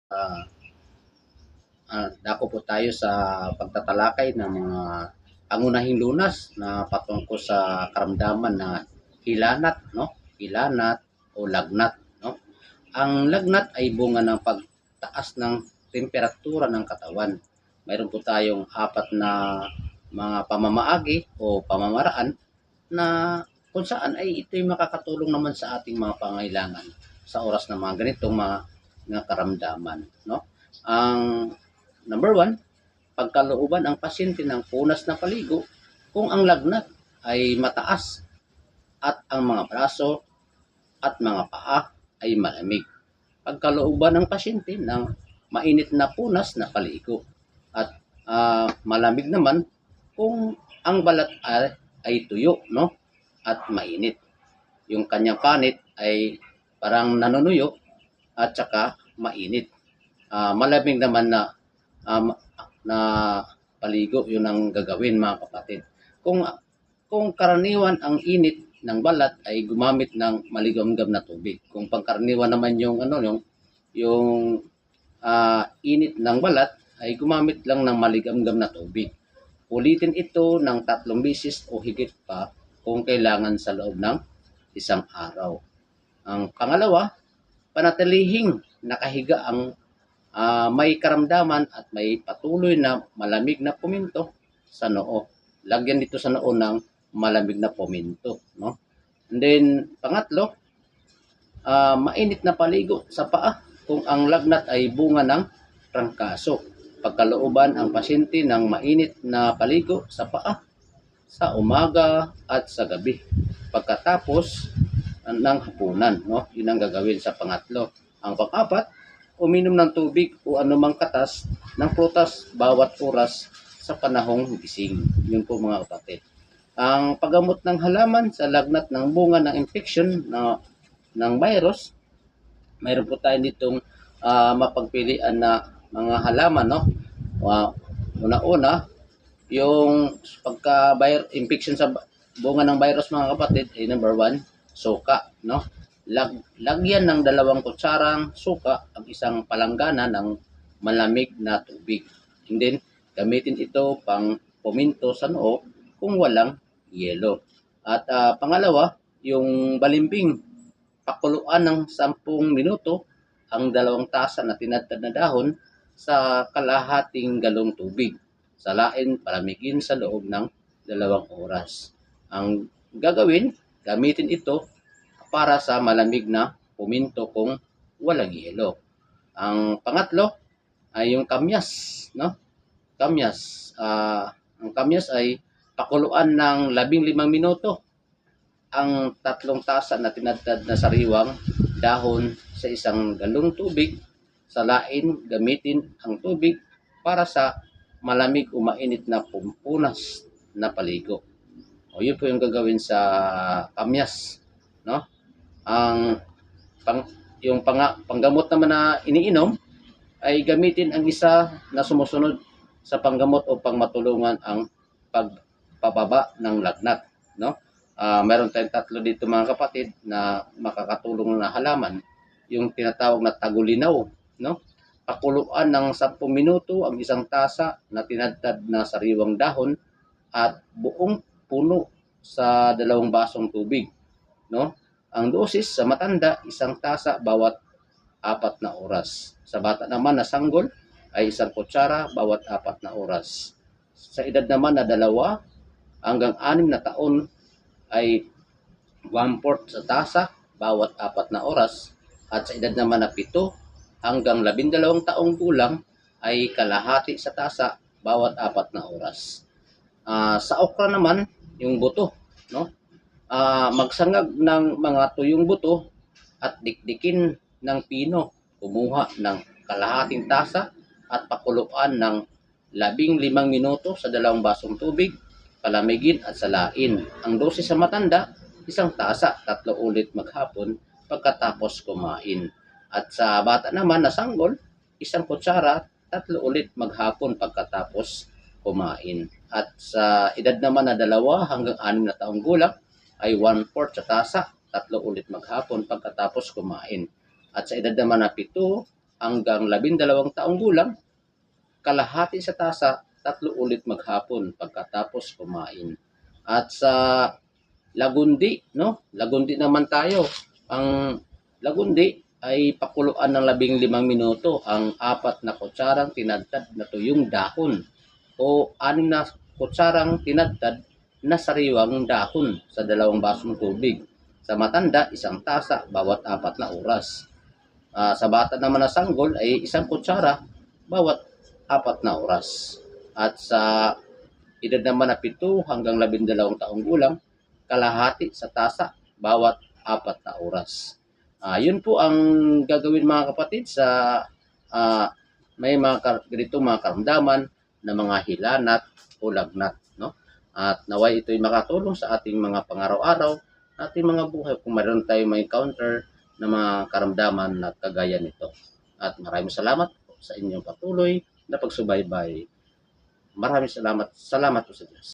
Ah, Dako po tayo sa pagtatalakay ng mga pangunahing lunas na patungkol sa karamdaman na hilanat, no? Hilanat o lagnat, no? Ang lagnat ay bunga ng pagtaas ng temperatura ng katawan. Mayroon po tayong apat na mga pamamaagi o pamamaraan na kung saan ay ito'y makakatulong naman sa ating mga pangailangan sa oras ng mga ganitong mga karamdaman, no? Ang number one, pagkalooban ang pasyente ng punas na paligo kung ang lagnat ay mataas at ang mga braso at mga paa ay malamig. Pagkalooban ng pasyente ng mainit na punas na paligo at malamig naman kung ang balat ay tuyo, no? At mainit. Yung kanyang panit ay parang nanunuyo at saka mainit. Malamig naman um, na paligo, yun ang gagawin mga kapatid. Kung karaniwan ang init ng balat ay gumamit ng maligamgam na tubig. Kung pangkaraniwan naman yung init ng balat ay gumamit lang ng maligamgam na tubig. Ulitin ito ng 3 beses o higit pa kung kailangan sa loob ng isang araw. Ang pangalawa, panatilihing nakahiga ang may karamdaman at may patuloy na malamig na puminto sa noo. Lagyan dito sa noo ng malamig na puminto, no? And then pangatlo, mainit na paligo sa paa kung ang lagnat ay bunga ng trangkaso. Pagkalooban ang pasyente ng mainit na paligo sa paa sa umaga at sa gabi. Pagkatapos ng hapunan, no? Yun ang gagawin sa pangatlo. Ang pang-apat, uminom ng tubig o anumang katas ng prutas bawat oras sa panahong gising. Yun po mga kapatid. Ang paggamot ng halaman sa lagnat ng bunga ng infection ng virus, mayroon po tayo ditong mapagpilian na mga halaman, no? Una-una, yung infection sa bunga ng virus mga kapatid ay number one, suka, no? Lagyan ng 2 kutsarang suka ang isang palanggana ng malamig na tubig. And then, gamitin ito pang puminto sa noo kung walang yelo. At pangalawa, yung balimbing, pakuluan ng 10 minuto ang 2 tasa na tinadtad na dahon sa kalahating galong tubig. Salain, palamigin sa loob ng 2 oras. Ang gagawin, gamitin ito para sa malamig na puminto kung walang yelo. Ang pangatlo ay yung kamyas, no? Kamyas. Ang kamyas ay pakuluan ng 15 minuto ang 3 tasa na tinadtad na sariwang dahon sa isang galong tubig. Salain, gamitin ang tubig para sa malamig o mainit na punas na paligo. O yun po yung gagawin sa kamyas, no? Ang panggamot naman na iniinom ay gamitin ang isa na sumusunod sa panggamot o pangmatulungan ang pagpababa ng lagnat, no? Meron tayong 3 dito mga kapatid na makakatulong na halaman. Yung tinatawag na tagulinaw, no? Pakuluan ng 10 minuto ang 1 tasa na tinadtad na sariwang dahon at buong puno sa 2 basong tubig, no? Ang dosis sa matanda, 1 tasa bawat 4 na oras. Sa bata naman na sanggol ay 1 kutsara bawat 4 na oras. Sa edad naman na 2 hanggang 6 na taon ay 1/4 sa tasa bawat 4 na oras. At sa edad naman na 7 hanggang 12 taong gulang ay kalahati sa tasa bawat 4 na oras. Sa okra naman, yung buto, no? Magsangag ng mga tuyong buto at dikdikin ng pino. Kumuha ng kalahating tasa at pakuluan ng 15 minuto sa 2 basong tubig. Palamigin at salain. Ang dosis sa matanda, 1 tasa, 3 ulit maghapon pagkatapos kumain. At sa bata naman na sanggol, 1 kutsara, 3 ulit maghapon pagkatapos kumain. At sa edad naman na 2 hanggang 6 na taong gulang ay 1/4 sa tasa, 3 ulit maghapon pagkatapos kumain. At sa edad naman na 7 hanggang 12 taong gulang, kalahati sa tasa, 3 ulit maghapon pagkatapos kumain. At sa lagundi, no? Lagundi naman tayo. Ang lagundi ay pakuluan ng 15 minuto ang 4 na kutsarang tinadtad na tuyong dahon o 6 na kutsarang tinadtad na sariwang dahon sa 2 basong tubig. Sa matanda, 1 tasa bawat 4 na oras. Sa bata naman na sanggol ay 1 kutsara bawat 4 na oras. At sa edad naman na 7 hanggang 12 taong gulang, kalahati sa tasa bawat 4 na oras. Yun po ang gagawin mga kapatid sa may ganito mga karamdaman na mga hilanat o lagnat. No? At naway ito'y makatulong sa ating mga pangaraw-araw, ating mga buhay kung mayroon tayong may counter na mga karamdaman na kagaya nito. At maraming salamat po sa inyong patuloy na pagsubaybay. Maraming salamat. Salamat po sa Diyos.